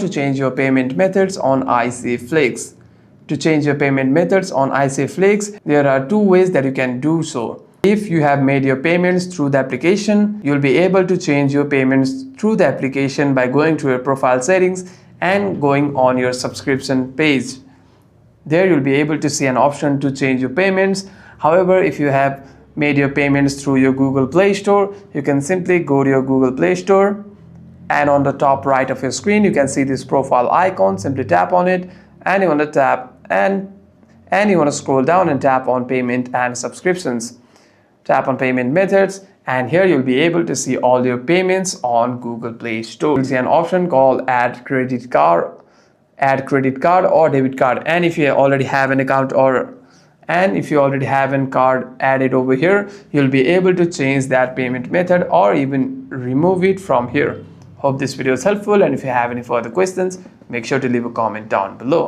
to change your payment methods on ICFLIX. To change your payment methods on ICFLIX, there are two ways that you can do so. If you have made your payments through the application, you'll be able to change your payments through the application by going to your profile settings and going on your subscription page. There you'll be able to see an option to change your payments. However, if you have made your payments through your Google Play Store, you can simply go to your Google Play Store, and on the top right of your screen you can see this profile icon. Simply tap on it, and you want to tap and you want to scroll down and tap on payment and subscriptions. Tap on payment methods, and here you'll be able to see all your payments on Google Play Store. You'll see an option called add credit card or debit card, and if you already have an account if you already have a card added over here, you'll be able to change that payment method or even remove it from here. Hope this video is helpful, and if you have any further questions, make sure to leave a comment down below.